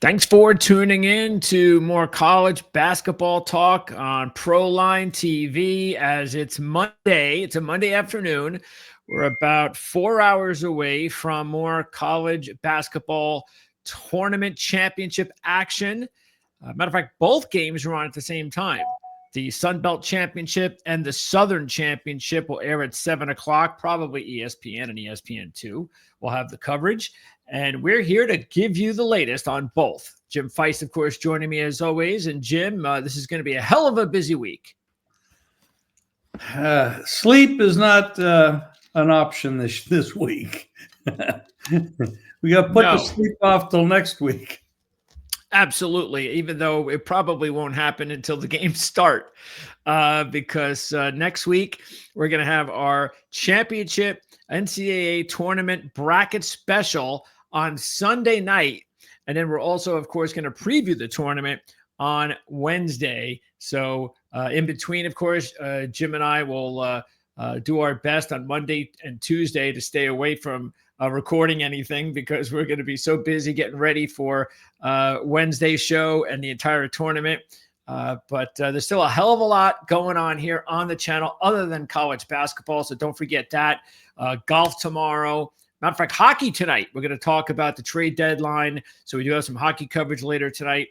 Thanks for tuning in to more college basketball talk on Proline TV as it's Monday. It's a Monday afternoon. We're about 4 hours away from more college basketball tournament championship action. Matter of fact, both games are on at the same time. The Sun Belt Championship and the Southern Championship will air at 7 o'clock, probably ESPN and ESPN2 will have the coverage. And we're here to give you the latest on both. Jim Feist, of course, joining me as always. And Jim, this is going to be a hell of a busy week. Sleep is not an option this week. We got to put the sleep off till next week. Absolutely, even though it probably won't happen until the games start, because next week we're going to have our championship NCAA tournament bracket special on Sunday night. And then we're also, of course, going to preview the tournament on Wednesday. So in between, of course, Jim and I will do our best on Monday and Tuesday to stay away from recording anything because we're going to be so busy getting ready for Wednesday's show and the entire tournament. But there's still a hell of a lot going on here on the channel other than college basketball. So don't forget that. Golf tomorrow. Matter of fact, hockey tonight. We're going to talk about the trade deadline. So we do have some hockey coverage later tonight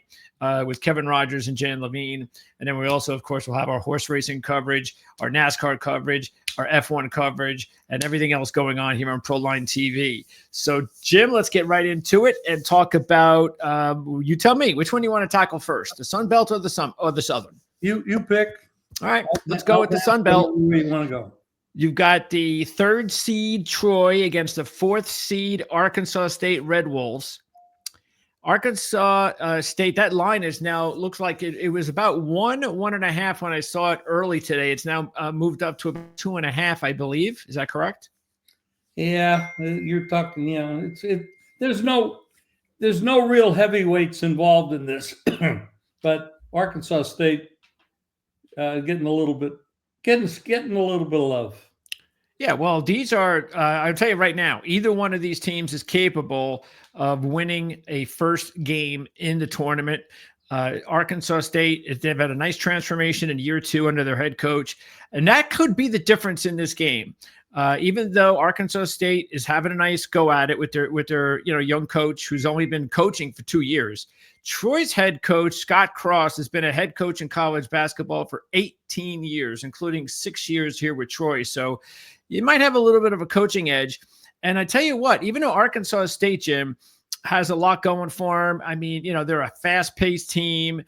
with Kevin Rogers and Jan Levine. And then we also, of course, will have our horse racing coverage, our NASCAR coverage, our F1 coverage, and everything else going on here on Proline TV. So, Jim, let's get right into it and talk about, you tell me, which one do you want to tackle first, the Sun Belt or the Southern? You pick. All right, let's go with the Sun Belt. Where you want to go? You've got the 3rd seed Troy against the 4th seed Arkansas State Red Wolves. Arkansas State, that line is now, looks like it was about 1.5 when I saw it early today. It's now moved up to about 2.5, I believe. Is that correct? Yeah, you're talking, there's no real heavyweights involved in this, but Arkansas State getting a little bit of love. Yeah, well, these are, I'll tell you right now, either one of these teams is capable of winning a first game in the tournament. Arkansas State, they've had a nice transformation in year 2 under their head coach, and that could be the difference in this game. Even though Arkansas State is having a nice go at it with their young coach who's only been coaching for 2 years, Troy's head coach, Scott Cross, has been a head coach in college basketball for 18 years, including 6 years here with Troy. So you might have a little bit of a coaching edge. And I tell you what, even though Arkansas State, Jim, has a lot going for them, I mean, they're a fast-paced team.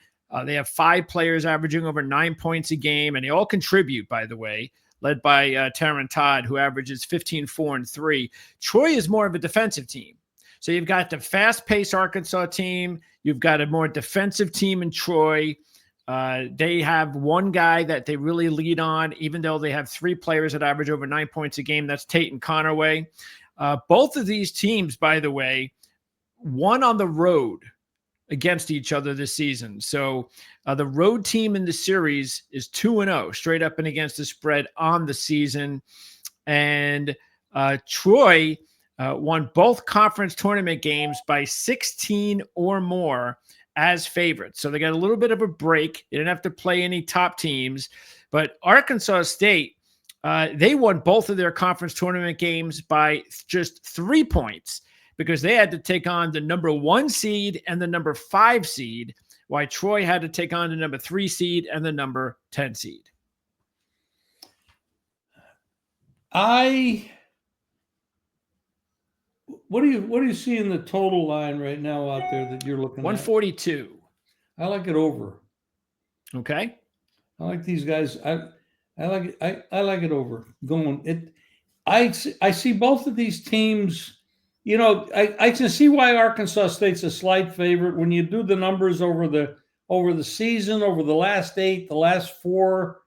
They have 5 players averaging over 9 points a game, and they all contribute, by the way, led by Taryn Todd, who averages 15, 4, and 3. Troy is more of a defensive team. So you've got the fast-paced Arkansas team. You've got a more defensive team in Troy. They have one guy that they really lead on, even though they have 3 players that average over 9 points a game. That's Tate and Conaway. Both of these teams, by the way, won on the road against each other this season. So the road team in the series is 2-0, straight up and against the spread on the season. And Troy won both conference tournament games by 16 or more as favorites. So they got a little bit of a break. They didn't have to play any top teams. But Arkansas State, they won both of their conference tournament games by just 3 points because they had to take on the number 1 seed and the number 5 seed, while Troy had to take on the number 3 seed and the number 10 seed. What do you see in the total line right now out there that you're looking 142. at? 142. I like it over. Okay. I like these guys. I like it over. I see both of these teams. I can see why Arkansas State's a slight favorite when you do the numbers over the season, over the last 8, the last 4,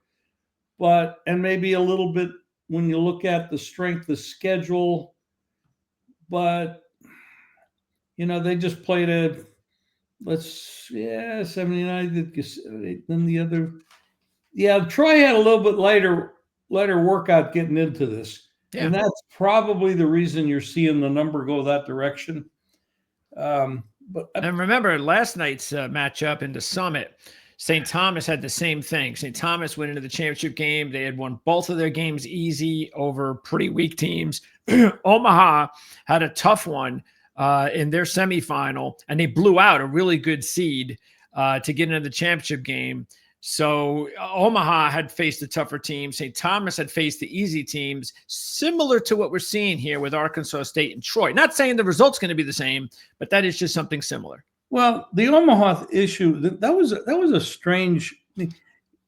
and maybe a little bit when you look at the strength of schedule. But, they just played 79. Then the other. Yeah, Troy had a little bit lighter workout getting into this. Yeah. And that's probably the reason you're seeing the number go that direction. But And remember, last night's matchup in the Summit, St. Thomas had the same thing. St. Thomas went into the championship game. They had won both of their games easy over pretty weak teams. Omaha had a tough one in their semifinal, and they blew out a really good seed to get into the championship game. So Omaha had faced a tougher team. St. Thomas had faced the easy teams, similar to what we're seeing here with Arkansas State and Troy. Not saying the result's going to be the same, but that is just something similar. well, the Omaha issue that was a strange.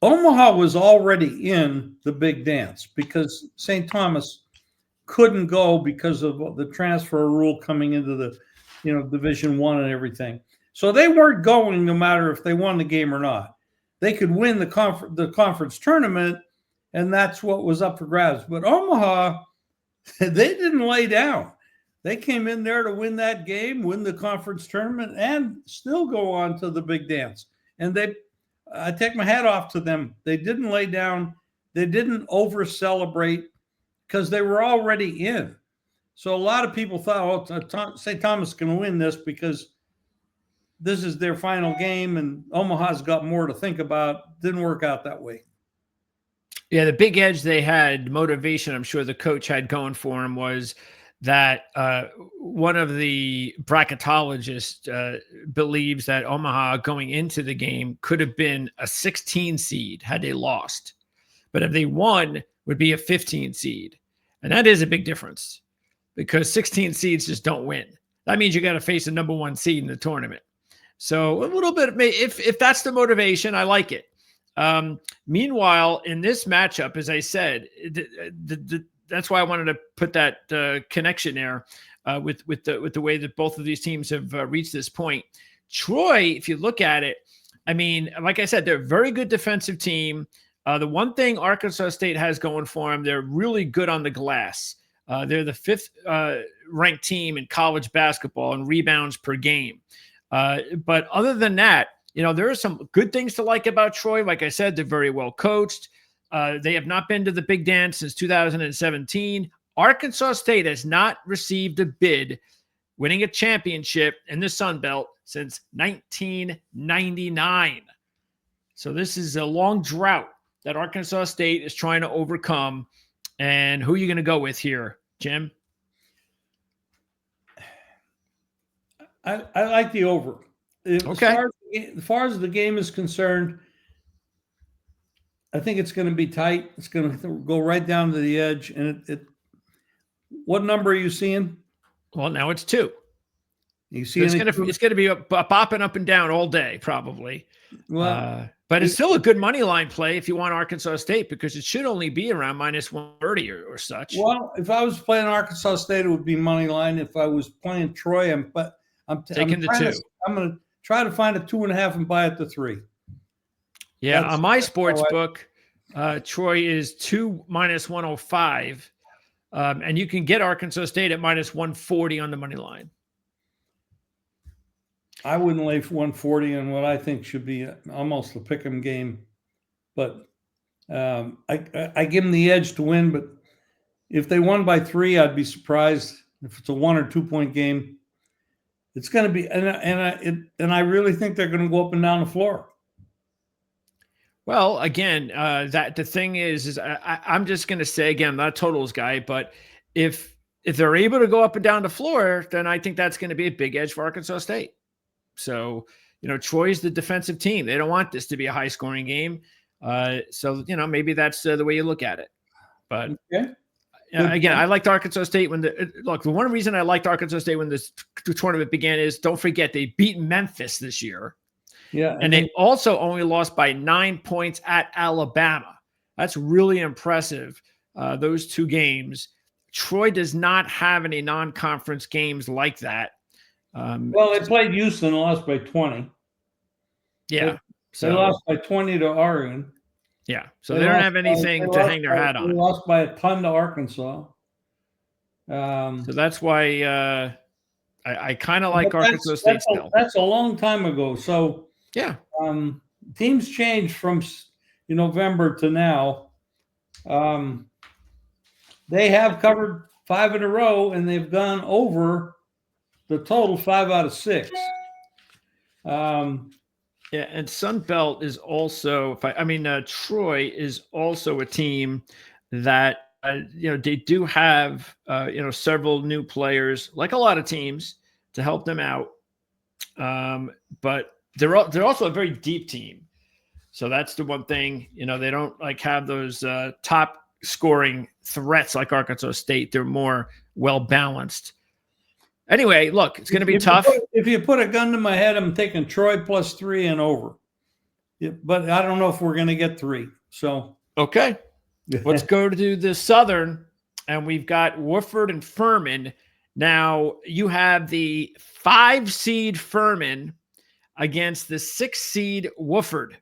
Omaha was already in the big dance because St. Thomas couldn't go because of the transfer rule coming into the Division I and everything. So they weren't going no matter if they won the game or not. They could win the conference tournament, and that's what was up for grabs. But Omaha, they didn't lay down. They came in there to win that game, win the conference tournament, and still go on to the big dance. And I take my hat off to them. They didn't lay down. They didn't over-celebrate because they were already in. So a lot of people thought, St. Thomas is going to win this because this is their final game, and Omaha's got more to think about. Didn't work out that way. Yeah, the big edge they had, motivation, I'm sure the coach had going for him was that one of the bracketologists believes that Omaha going into the game could have been a 16 seed had they lost. But if they won, would be a 15 seed. And that is a big difference because 16 seeds just don't win. That means you got to face a number 1 seed in the tournament. So a little bit, if that's the motivation, I like it. Meanwhile, in this matchup, as I said, that's why I wanted to put that connection there with the way that both of these teams have reached this point. Troy, if you look at it, I mean, like I said, they're a very good defensive team. The one thing Arkansas State has going for them, they're really good on the glass. They're the 5th ranked team in college basketball in rebounds per game. But other than that, there are some good things to like about Troy. Like I said, they're very well coached. They have not been to the big dance since 2017. Arkansas State has not received a bid winning a championship in the Sun Belt since 1999. So this is a long drought that Arkansas State is trying to overcome. And who are you going to go with here, Jim? I like the over. Okay. As far as the game is concerned, I think it's going to be tight. It's going to go right down to the edge. And what number are you seeing? Well, now it's 2. You see, it's going to be popping up and down all day, probably. Well, but it's still a good money line play if you want Arkansas State because it should only be around minus 130 or such. Well, if I was playing Arkansas State, it would be money line. If I was playing Troy, I'm taking the 2. I'm going to try to find a 2.5 and buy it to 3. Yeah, on my sports book, Troy is 2 minus 105, and you can get Arkansas State at minus 140 on the money line. I wouldn't lay 140 on what I think should be almost a pick'em game, but I give them the edge to win. But if they won by 3, I'd be surprised. If it's a 1 or 2 point game, it's going to be, and I really think they're going to go up and down the floor. Well, again, that the thing is I'm just going to say again, I'm not a totals guy, but if they're able to go up and down the floor, then I think that's going to be a big edge for Arkansas State. So, Troy's the defensive team. They don't want this to be a high scoring game. So, maybe that's the way you look at it. But again, I liked Arkansas State the one reason I liked Arkansas State when this tournament began is don't forget they beat Memphis this year. Yeah. And they also only lost by 9 points at Alabama. That's really impressive. Those 2 games. Troy does not have any non-conference games like that. Well, they played Houston and lost by 20. Yeah. They lost by 20 to Oregon. Yeah. So they don't have anything to hang their hat on. They lost by a ton to Arkansas. So that's why I kind of like Arkansas State still. That's a long time ago. So yeah. Teams change from November to now. They have covered 5 in a row, and they've gone over the total 5 out of 6. Yeah, and Sun Belt is also, Troy is also a team that they do have several new players, like a lot of teams, to help them out. But they're also a very deep team, so that's the one thing. They don't like have those top scoring threats like Arkansas State. They're more well balanced. Anyway, look, it's going to be tough. If you put a gun to my head, I'm taking Troy +3 and over. Yeah, but I don't know if we're going to get 3. So okay, let's go to the Southern, and we've got Wofford and Furman. Now you have the 5 seed Furman against the 6 seed Wofford.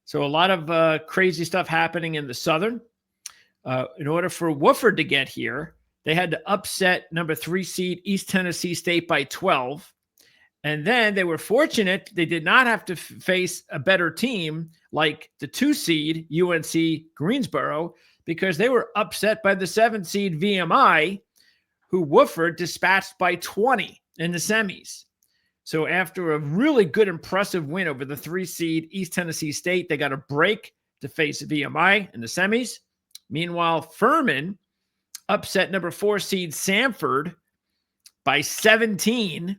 So a lot of crazy stuff happening in the Southern. In order for Wofford to get here, they had to upset number 3 seed East Tennessee State by 12. And then they were fortunate they did not have to face a better team like the 2 seed UNC Greensboro, because they were upset by the 7 seed VMI, who Wofford dispatched by 20 in the semis. So after a really good, impressive win over the 3 seed East Tennessee State, they got a break to face VMI in the semis. Meanwhile, Furman upset number 4 seed Samford by 17.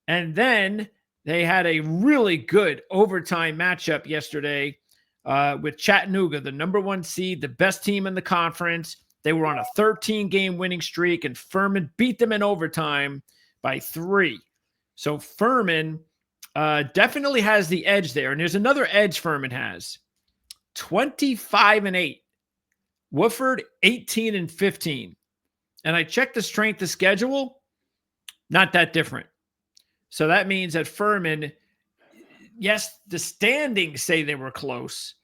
And then they had a really good overtime matchup yesterday with Chattanooga, the number 1 seed, the best team in the conference. They were on a 13-game winning streak, and Furman beat them in overtime by 3. So Furman definitely has the edge there. And there's another edge Furman has. 25-8. Wofford 18-15. And I checked the strength of schedule. Not that different. So that means that Furman, yes, the standings say they were close,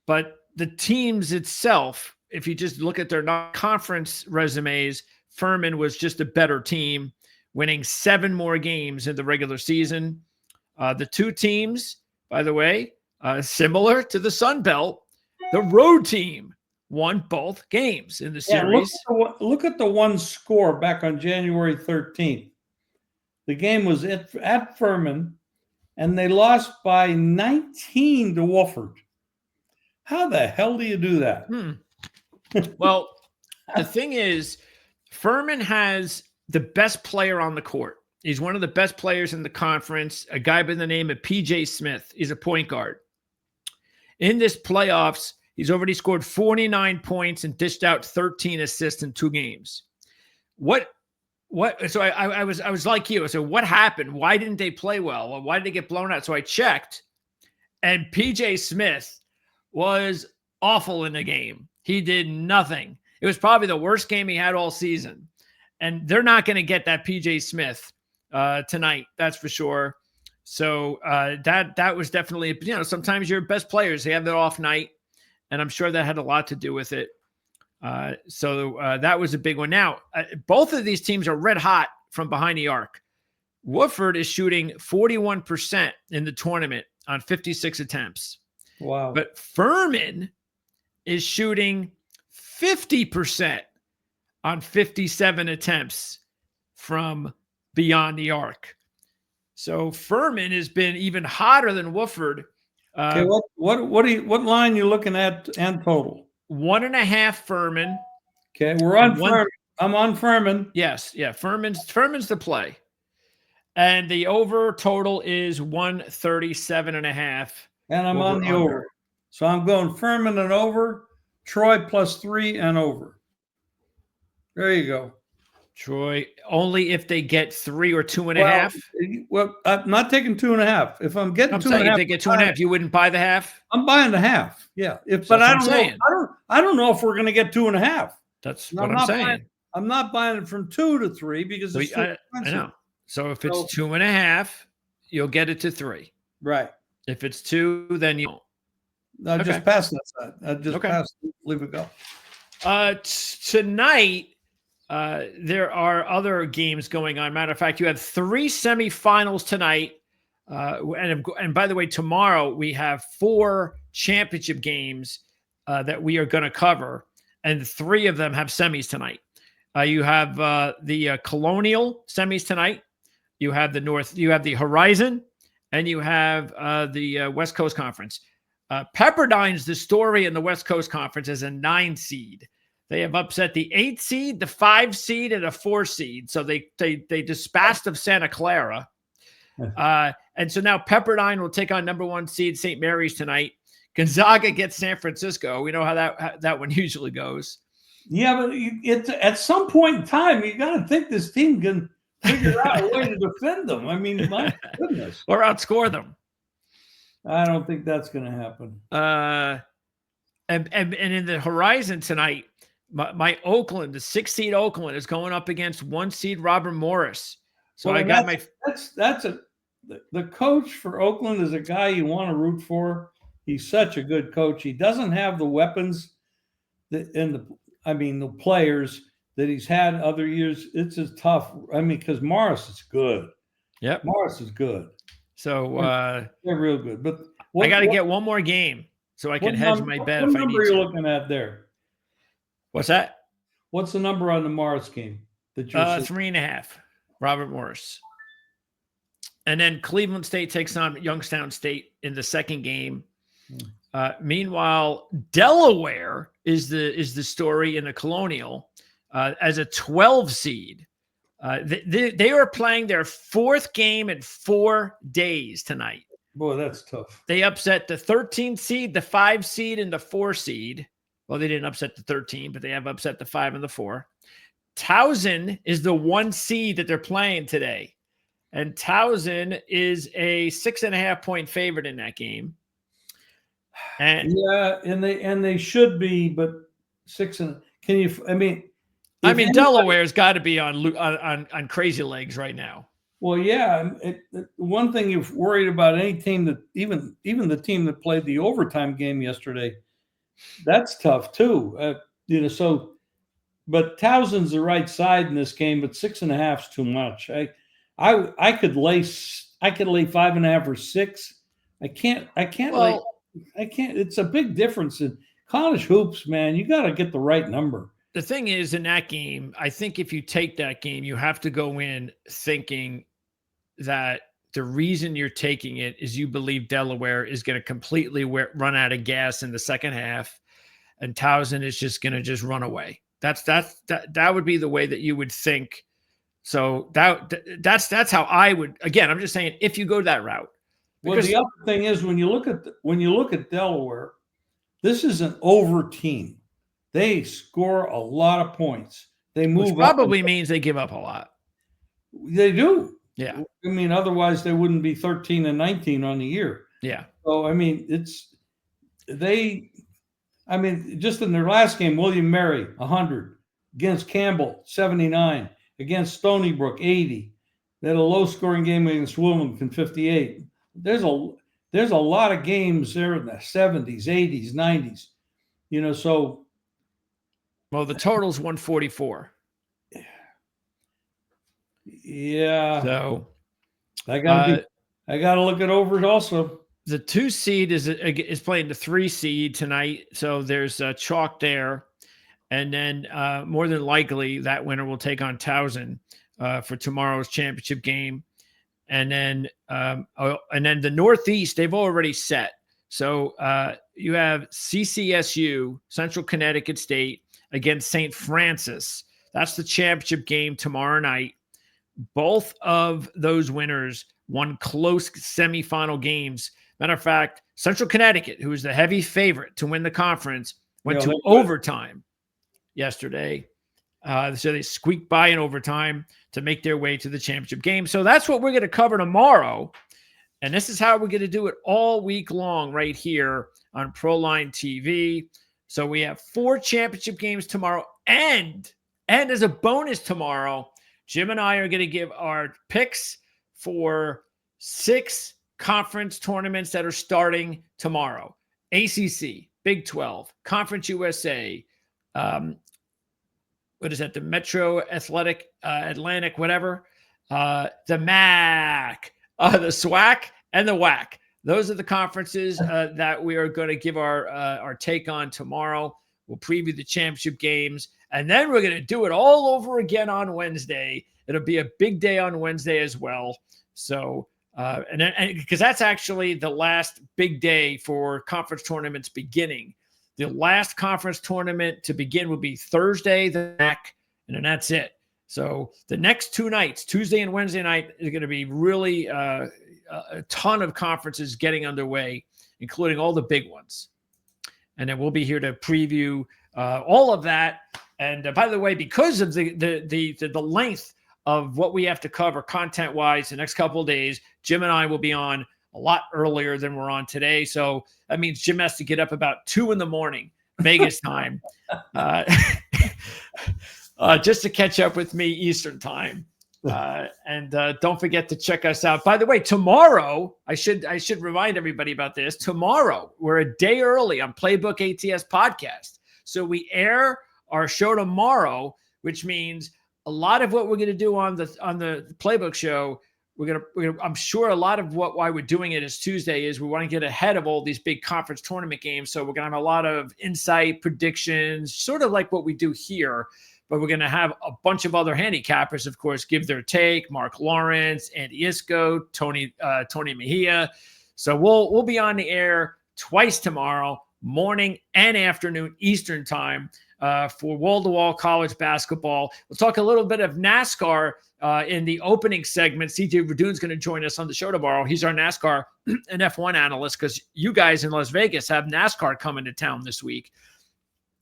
but the teams itself, if you just look at their non-conference resumes, Furman was just a better team, winning 7 more games in the regular season. The 2 teams, by the way, similar to the Sun Belt, the road team won both games in the series. Look at the one score back on January 13th. The game was at Furman, and they lost by 19 to Wofford. How the hell do you do that? Well, the thing is, Furman has the best player on the court. He's one of the best players in the conference, a guy by the name of PJ Smith. He's a point guard. In this playoffs, he's already scored 49 points and dished out 13 assists in 2 games. So I was like you. So what happened? Why didn't they play well? Why did they get blown out? So I checked, and PJ Smith was awful in the game. He did nothing. It was probably the worst game he had all season. And they're not going to get that PJ Smith tonight. That's for sure. So that was definitely, sometimes your best players, they have their off night. And I'm sure that had a lot to do with it. So that was a big one. Now, both of these teams are red hot from behind the arc. Wofford is shooting 41% in the tournament on 56 attempts. Wow. But Furman is shooting 50% on 57 attempts from beyond the arc. So Furman has been even hotter than Wofford. Okay, what line are you looking at and total? 1.5 Furman. Okay, we're on Furman. I'm on Furman. Yes, yeah. Furman's the play. And the over total is 137.5. And I'm on the over. So I'm going Furman and over, Troy +3 and over. There you go. Troy, only if they get 3 or 2.5. Well, I'm not taking 2.5. If I'm getting 2.5, if they get 2.5, you wouldn't buy the half. I'm buying the half. Yeah, but I don't know. I don't know if we're going to get 2.5. That's what I'm saying. I'm not buying it from 2 to 3 because it's too expensive. I know. So if it's 2.5, you'll get it to 3. Right. If it's 2, then you won't. I'll just pass that side. I'll just pass. Leave it go. Tonight. There are other games going on. Matter of fact, you have 3 semifinals tonight. And by the way, tomorrow we have 4 championship games that we are going to cover. And 3 of them have semis tonight. You have the Colonial semis tonight. You have the Horizon and you have the West Coast Conference. Pepperdine's the story in the West Coast Conference as a 9 seed. They have upset the 8 seed, the 5 seed, and a 4 seed. So they dispatched of Santa Clara. And so now Pepperdine will take on number 1 seed St. Mary's tonight. Gonzaga gets San Francisco. We know how that one usually goes. Yeah, but it's at some point in time, you got to think this team can figure out a way to defend them. I mean, my goodness. Or outscore them. I don't think that's going to happen. And in the horizon tonight, my Oakland, the 6 seed Oakland, is going up against 1 seed Robert Morris. So well, I got the coach for Oakland is a guy you want to root for. He's such a good coach. He doesn't have the weapons the players that he's had other years. It's just tough. I mean, because Morris is good. Yep. Morris is good. So they're real good. But I got to get one more game so I can hedge my bet. What number are you looking at there? What's that? What's the number on the Morris game? 3.5. Robert Morris. And then Cleveland State takes on Youngstown State in the second game. Meanwhile, Delaware is the story in the Colonial as a 12 seed. They are playing their 4th game in 4 days tonight. Boy, that's tough. They upset the 13 seed, the 5 seed, and the 4 seed. Well, they didn't upset the 13, but they have upset the 5 and the 4. Towson is the 1 seed that they're playing today. And Towson is a 6.5 point favorite in that game. And they should be, but 6 and can you? I mean, Delaware's got to be on crazy legs right now. Well, yeah. One thing you're worried about any team that even the team that played the overtime game yesterday, that's tough too. So, but Towson's the right side in this game, but 6.5 is too much. I could lay 5.5 or 6. I can't. It's a big difference in college hoops, man. You got to get the right number. The thing is, in that game, I think if you take that game, you have to go in thinking that the reason you're taking it is you believe Delaware is going to completely run out of gas in the second half, and Towson is just going to run away. That would be the way that you would think. So that's how I would. Again, I'm just saying if you go that route. Well, the other thing is when you look at Delaware, this is an over team. They score a lot of points. They move. Which probably means they give up a lot. They do. Yeah. I mean, otherwise they wouldn't be 13 and 19 on the year. Yeah. So I mean, just in their last game, William Mary 100 against Campbell 79 against Stony Brook 80. They had a low scoring game against Wilmington 58. There's a lot of games there in the 70s, 80s, 90s. So. Well, the total's 144. Yeah. So I gotta look it over also. The 2 seed is playing the 3 seed tonight, so there's a chalk there, and then more than likely that winner will take on Towson for tomorrow's championship game, and then the Northeast they've already set. So you have CCSU, Central Connecticut State, against St. Francis. That's the championship game tomorrow night. Both of those winners won close semifinal games. Matter of fact, Central Connecticut, who is the heavy favorite to win the conference, went to overtime yesterday. So they squeaked by in overtime to make their way to the championship game. So that's what we're going to cover tomorrow. And this is how we're going to do it all week long right here on ProLine TV. So we have 4 championship games tomorrow. And as a bonus tomorrow, Jim and I are going to give our picks for 6 conference tournaments that are starting tomorrow. ACC, Big 12, Conference USA, what is that? The Metro Athletic, Atlantic, whatever. The MAC, the SWAC, and the WAC. Those are the conferences that we are going to give our take on tomorrow. We'll preview the championship games, and then we're going to do it all over again on Wednesday. It'll be a big day on Wednesday as well. So And because that's actually the last big day for conference tournaments beginning. The last conference tournament to begin will be Thursday, the MAC, and then that's it. So the next 2 nights, Tuesday and Wednesday night, is going to be really a ton of conferences getting underway, including all the big ones. And then we'll be here to preview all of that. And by the way, because of the length of what we have to cover content-wise the next couple of days, Jim and I will be on a lot earlier than we're on today. So that means Jim has to get up about 2 a.m. Vegas time just to catch up with me Eastern time. And don't forget to check us out. By the way, tomorrow, I should remind everybody about this. Tomorrow, we're a day early on Playbook ATS podcast. So we air our show tomorrow, which means a lot of what we're going to do on the Playbook show, I'm sure a lot of why we're doing it is Tuesday is we want to get ahead of all these big conference tournament games. So we're going to have a lot of insight, predictions, sort of like what we do here. But we're going to have a bunch of other handicappers, of course, give their take. Mark Lawrence, Andy Isco, Tony Mejia. So we'll be on the air twice tomorrow, morning and afternoon Eastern time, for wall-to-wall college basketball. We'll talk a little bit of NASCAR in the opening segment. CJ Verdun's going to join us on the show tomorrow. He's our NASCAR and F1 analyst because you guys in Las Vegas have NASCAR coming to town this week.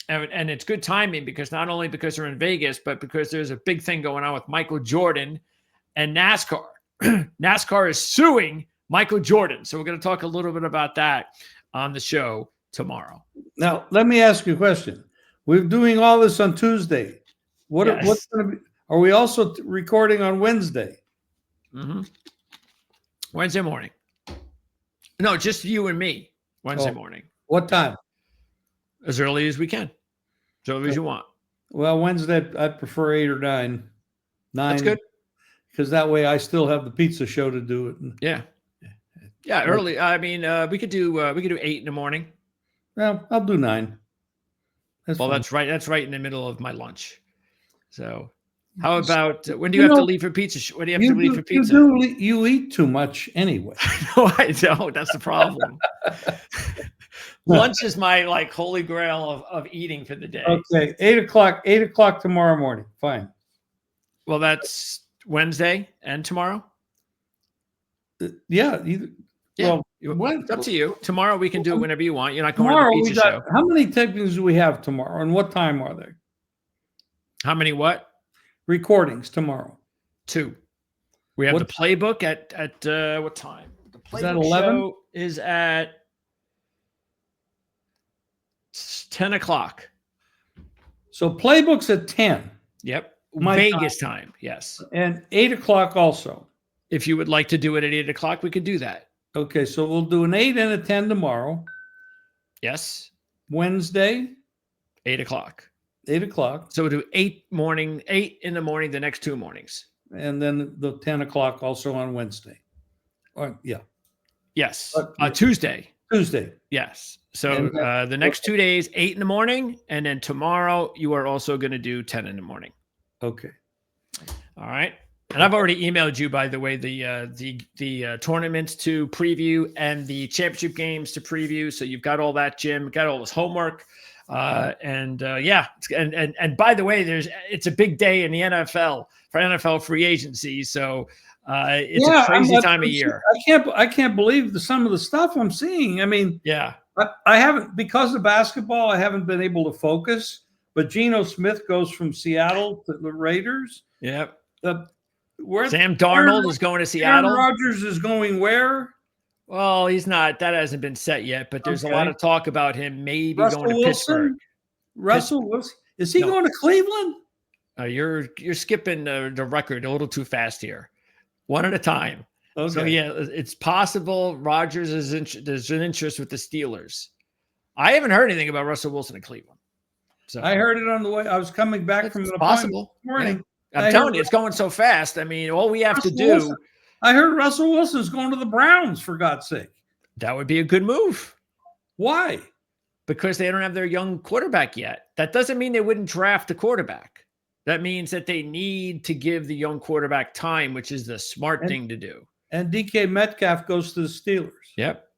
And it's good timing because not only because they're in Vegas, but because there's a big thing going on with Michael Jordan and NASCAR. NASCAR is suing Michael Jordan. So we're going to talk a little bit about that on the show tomorrow. Now, let me ask you a question. We're doing all this on Tuesday. What's going to be? Are we also recording on Wednesday? Mm-hmm. Wednesday morning. No, just you and me. Wednesday morning. What time? As early as we can. As early as you want. Well, Wednesday, I'd prefer 8 or 9. 9. That's good. Because that way I still have the pizza show to do it. Yeah. Yeah, early. I mean, we could do 8 in the morning. Well, I'll do 9. That's right. That's right in the middle of my lunch. So, how about when do you have to leave for pizza? When do you have to leave for pizza? You eat too much anyway. No, I don't. That's the problem. Lunch is my holy grail of eating for the day. Okay, 8 o'clock. 8 o'clock tomorrow morning. Fine. Well, that's Wednesday and tomorrow. Yeah. Well, it's up to you. Tomorrow we can do it whenever you want. You're not going to the pizza show. How many tapings do we have tomorrow, and what time are they? How many what? Recordings tomorrow. 2. We have the playbook at what time? The playbook is that 11? Show is at 10 o'clock. So playbook's at 10. Yep. Vegas time. Yes. And 8 o'clock also. If you would like to do it at 8 o'clock, we could do that. Okay, so we'll do an 8 and a 10 tomorrow. Yes. Wednesday. 8 o'clock. 8 o'clock. So we'll do 8 in the morning, the next 2 mornings. And then the 10 o'clock also on Wednesday. Yeah. Yes. Tuesday. Tuesday. Yes. So the next 2 days, 8 in the morning. And then tomorrow you are also going to do 10 in the morning. Okay. All right. And I've already emailed you, by the way, the tournaments to preview and the championship games to preview. So you've got all that, Jim. Got all this homework. And by the way, it's a big day in the NFL for NFL free agency. So it's a crazy time of year. I can't believe some of the stuff I'm seeing. I mean, yeah, I haven't, because of basketball, I haven't been able to focus. But Geno Smith goes from Seattle to the Raiders. Yep. Sam Darnold is going to Seattle. Aaron Rodgers is going where? Well, he's not. That hasn't been set yet, but there's a lot of talk about him maybe going to Pittsburgh. Russell Wilson? Is he going to Cleveland? You're skipping the record a little too fast here. One at a time. Okay. So yeah, it's possible Rodgers there's an interest with the Steelers. I haven't heard anything about Russell Wilson in Cleveland. So I heard it on the way. I was coming back from the possible this morning. Yeah. I'm telling you, it's going so fast. I mean, all we have to do. Wilson. I heard Russell Wilson's going to the Browns, for God's sake. That would be a good move. Why? Because they don't have their young quarterback yet. That doesn't mean they wouldn't draft a quarterback. That means that they need to give the young quarterback time, which is the smart thing to do. And DK Metcalf goes to the Steelers. Yep.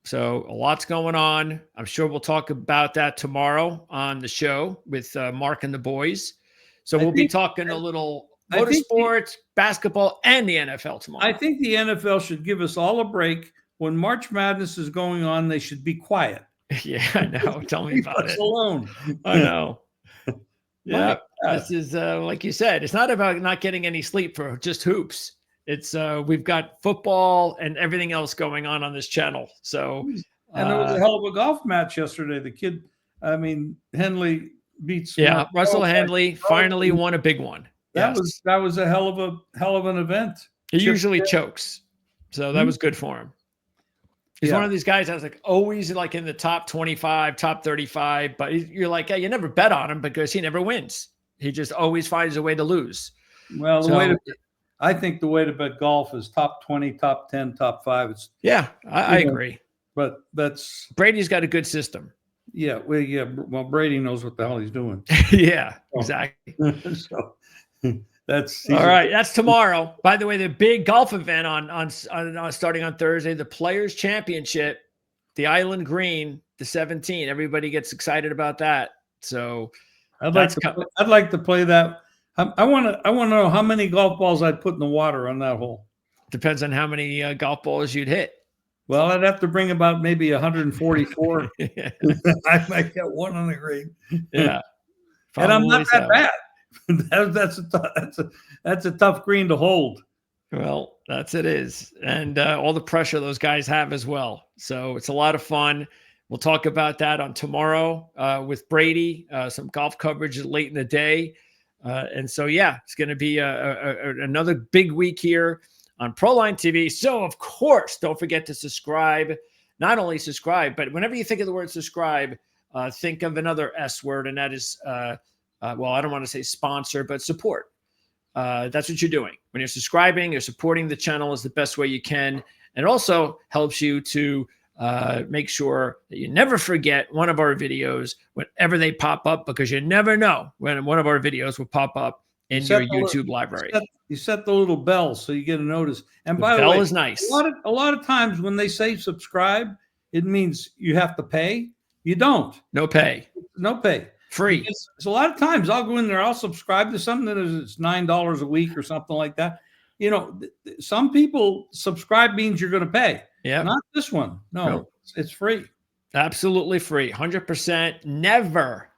So a lot's going on. I'm sure we'll talk about that tomorrow on the show with Mark and the boys. So we'll be talking a little motorsports, basketball, and the NFL tomorrow. I think the NFL should give us all a break. When March Madness is going on, they should be quiet. Yeah, I know. Tell me about it. Alone. I know. Yeah. This is, like you said, it's not about not getting any sleep for just hoops. It's we've got football and everything else going on this channel. So, and there was a hell of a golf match yesterday. The kid, Henley beats. Russell Henley finally won a big one. That was a hell of an event. He usually chokes, so that was good for him. He's one of these guys that's like always like in the top 25, top 35, but you're like, you never bet on him because he never wins. He just always finds a way to lose. Well, I think the way to bet golf is top 20, top 10, top 5. I agree. But Brady's got a good system. Yeah. Well, Brady knows what the hell he's doing. Yeah, exactly. So that's all right. That's tomorrow. By the way, the big golf event on starting on Thursday, the Players Championship, the Island Green, the 17. Everybody gets excited about that. So I'd like to play that. I want to know how many golf balls I'd put in the water on that hole. Depends on how many golf balls you'd hit. Well, I'd have to bring about maybe 144. I might get one on the green. Yeah, and I'm not that bad. That's a tough green to hold. Well, it is, and all the pressure those guys have as well. So it's a lot of fun. We'll talk about that on tomorrow with Brady. Some golf coverage late in the day. And so, it's going to be another big week here on Proline TV. So, of course, don't forget to subscribe. Not only subscribe, but whenever you think of the word subscribe, think of another S word, and that is, I don't want to say sponsor, but support. That's what you're doing. When you're subscribing, you're supporting the channel is the best way you can. And it also helps you to make sure that you never forget one of our videos whenever they pop up, because you never know when one of our videos will pop up in your YouTube library. You set the little bell so you get a notice. And by the way, bell is nice. A lot of times when they say subscribe, it means you have to pay. You don't. No pay. Free. Because a lot of times I'll go in there, I'll subscribe to something that is $9 a week or something like that. Some people subscribe means you're going to pay. Yeah. Not this one. No, it's free. Absolutely free. 100%. Never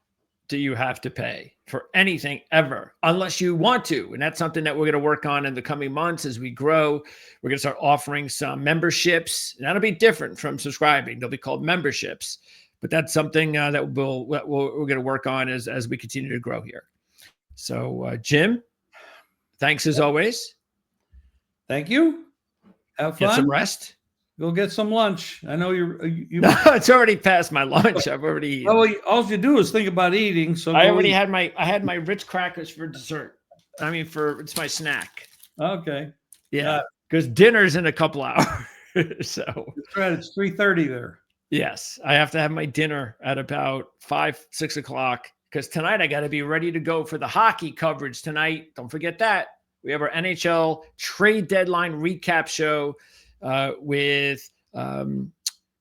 do you have to pay for anything ever, unless you want to. And that's something that we're going to work on in the coming months as we grow. We're going to start offering some memberships. And that'll be different from subscribing. They'll be called memberships. But that's something that we're going to work on as we continue to grow here. So, Jim, thanks as always. Thank you. Have fun. Get some rest. Go get some lunch. I know you. No, it's already past my lunch. I've already eaten. Well, all you do is think about eating. So I already had my Ritz crackers for dessert. It's my snack. Okay. Yeah, because dinner's in a couple hours. So that's right. It's 3:30 there. Yes, I have to have my dinner at about 5-6 o'clock, because tonight I got to be ready to go for the hockey coverage tonight. Don't forget that. We have our NHL trade deadline recap show with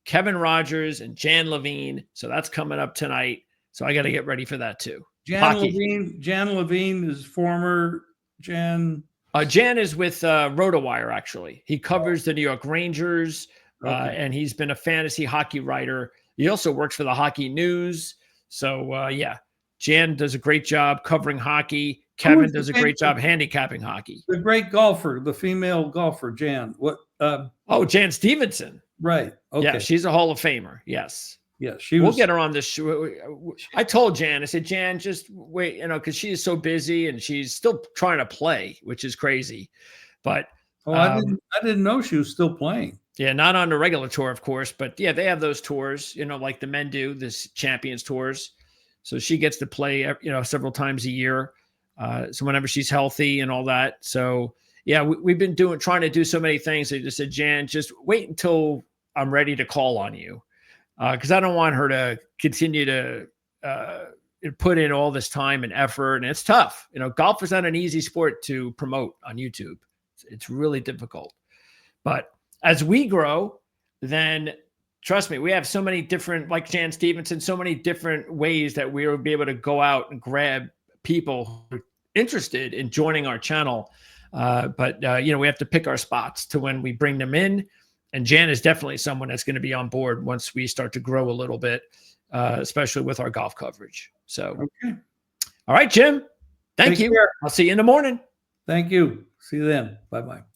Kevin Rogers and Jan Levine. So that's coming up tonight. So I got to get ready for that too. Jan Levine is former Jan. Jan is with RotoWire, actually. He covers the New York Rangers. Okay. And he's been a fantasy hockey writer. He also works for the Hockey News. So, Jan does a great job covering hockey. Kevin does a great job handicapping hockey. The great golfer, the female golfer, Jan. Jan Stevenson. Right. Okay. Yeah, she's a Hall of Famer. Yes. Yeah, we'll get her on this show. I told Jan, I said, Jan, just wait, because she is so busy and she's still trying to play, which is crazy. But I didn't know she was still playing. Yeah, not on the regular tour, of course, but yeah, they have those tours, like the men do, this Champions tours. So she gets to play, several times a year. So whenever she's healthy and all that. So yeah, we've been trying to do so many things. They just said, Jan, just wait until I'm ready to call on you. Because I don't want her to continue to put in all this time and effort. And it's tough. Golf is not an easy sport to promote on YouTube. It's really difficult. But as we grow, then trust me, we have so many different, like Jan Stevenson, so many different ways that we will be able to go out and grab people who are interested in joining our channel. But we have to pick our spots to when we bring them in. And Jan is definitely someone that's going to be on board once we start to grow a little bit, especially with our golf coverage. So, okay. All right, Jim. Thank you. Care. I'll see you in the morning. Thank you. See you then. Bye-bye.